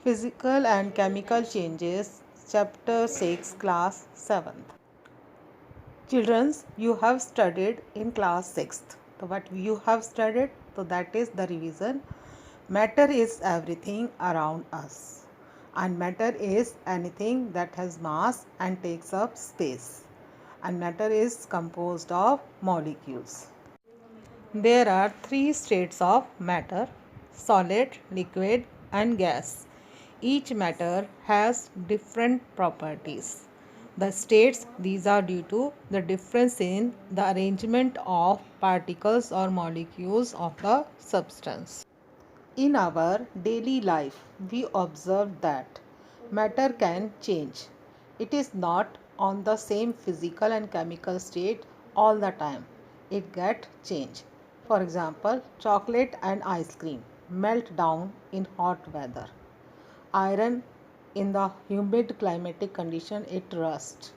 Physical and Chemical Changes, Chapter 6, Class 7th. Children, you have studied in class 6th. So, what you have studied, so that is the revision. Matter is everything around us, and matter is anything that has mass and takes up space. And matter is composed of molecules. There are three states of matter: solid, liquid, and gas. Each matter has different properties. The states, these are due to the difference in the arrangement of particles or molecules of the substance. In our daily life, we observe that matter can change. It is not on the same physical and chemical state all the time. It gets changed. For example, chocolate and ice cream melt down in hot weather. Iron, in the humid climatic condition, it rusts.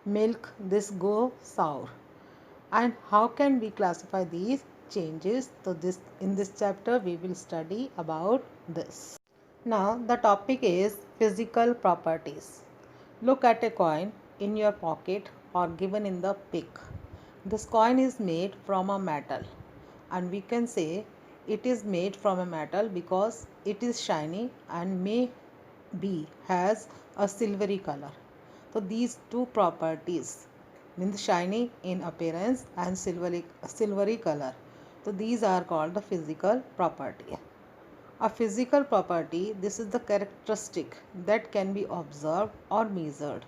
Milk, this go sour. And how can we classify these changes? So this in this chapter we will study about this. Now the topic is physical properties. Look at a coin in your pocket or given in the pic. This coin is made from a metal, and we can say it is made from a metal because it is shiny and may be has a silvery color. So these two properties means shiny in appearance and silvery color. So these are called the physical property. A physical property, this is the characteristic that can be observed or measured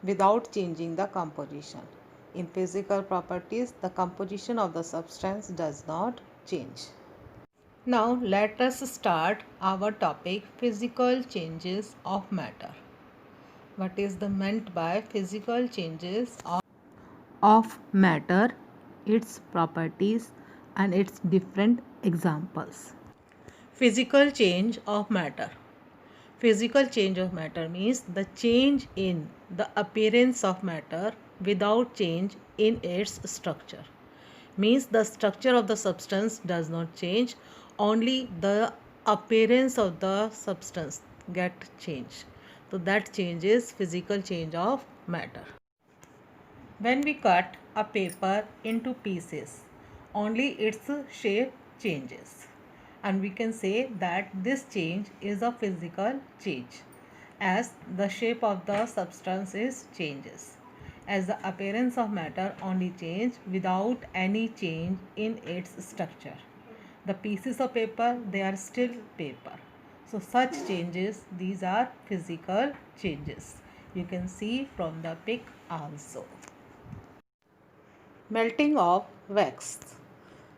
without changing the composition. In physical properties, the composition of the substance does not change. Now let us start our topic, physical changes of matter. What is the meant by physical changes of matter, its properties and its different examples. Physical change of matter. Physical change of matter means the change in the appearance of matter without change in its structure. Means the structure of the substance does not change, only the appearance of the substance get changed. So that change is physical change of matter. When we cut a paper into pieces, only its shape changes. And we can say that this change is a physical change, as the shape of the substance is changes. As the appearance of matter only change without any change in its structure. The pieces of paper, they are still paper. So such changes, these are physical changes. You can see from the pic also. Melting of wax.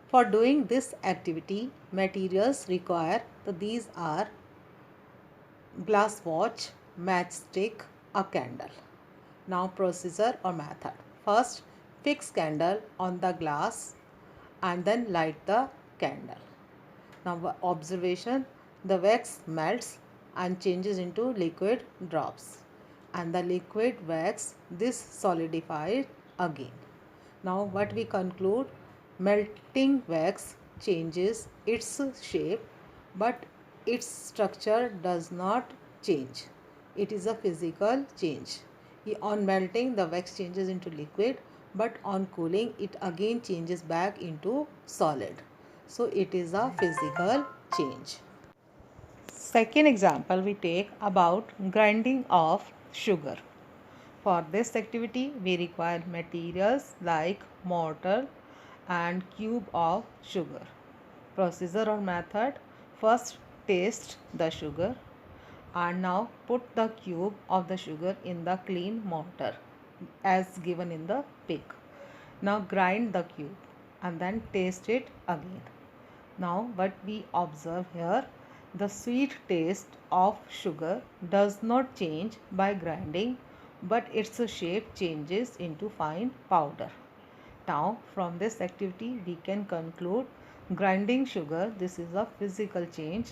For doing this activity, materials required. So these are glass watch, matchstick, a candle. Now procedure or method. First, fix candle on the glass and then light the candle. Now observation, the wax melts and changes into liquid drops, and the liquid wax this solidified again. Now what we conclude, melting wax changes its shape but its structure does not change. It is a physical change. On melting the wax changes into liquid, but on cooling it again changes back into solid. So it is a physical change. Second example we take about grinding of sugar. For this activity, we require materials like mortar and cube of sugar. Procedure or method, first taste the sugar and now put the cube of the sugar in the clean mortar as given in the pic. Now grind the cube and then taste it again. Now what we observe here, the sweet taste of sugar does not change by grinding, but its shape changes into fine powder. Now from this activity we can conclude grinding sugar, this is a physical change,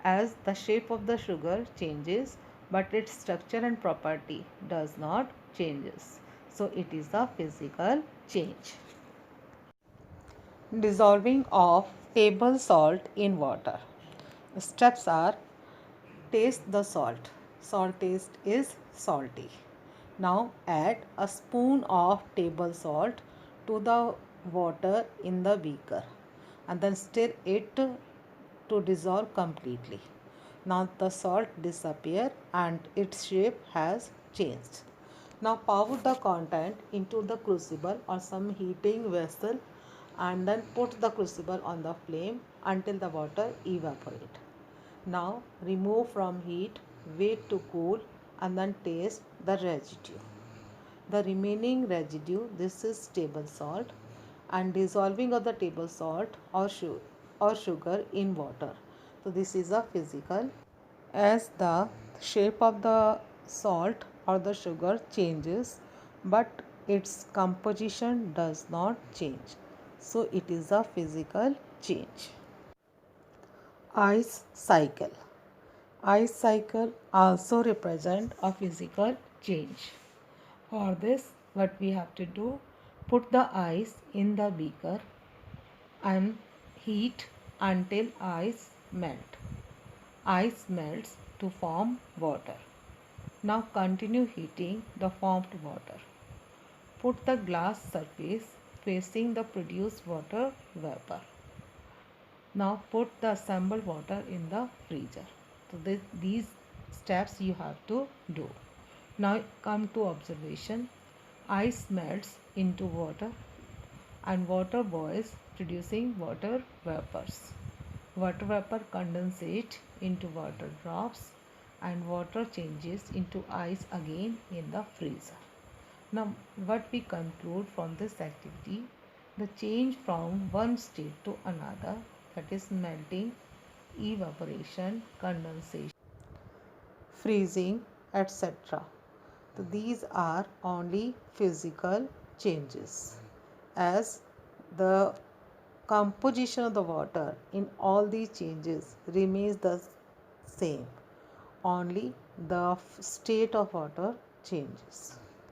as the shape of the sugar changes but its structure and property does not changes. So it is a physical change. Dissolving of table salt in water. The steps are taste the salt. Salt taste is salty. Now add a spoon of table salt to the water in the beaker and then stir it to dissolve completely. Now the salt disappear and its shape has changed. Now pour the content into the crucible or some heating vessel and then put the crucible on the flame until the water evaporate. Now remove from heat, wait to cool and then taste the residue. The remaining residue, this is table salt and dissolving of the table salt or sugar in water. So this is a physical. As the shape of the salt or the sugar changes but its composition does not change. So it is a physical change. Ice cycle. Ice cycle also represent a physical change. For this, what we have to do, put the ice in the beaker and heat until ice melt. Ice melts to form water. Now continue heating the formed water. Put the glass surface facing the produced water vapor. Now put the assembled water in the freezer. So these steps you have to do. Now come to observation. Ice melts into water and water boils producing water vapors. Water vapor condensate into water drops and water changes into ice again in the freezer. Now what we conclude from this activity, the change from one state to another, that is melting, evaporation, condensation, freezing, etc. So these are only physical changes, as the composition of the water in all these changes remains the same. Only the state of water changes.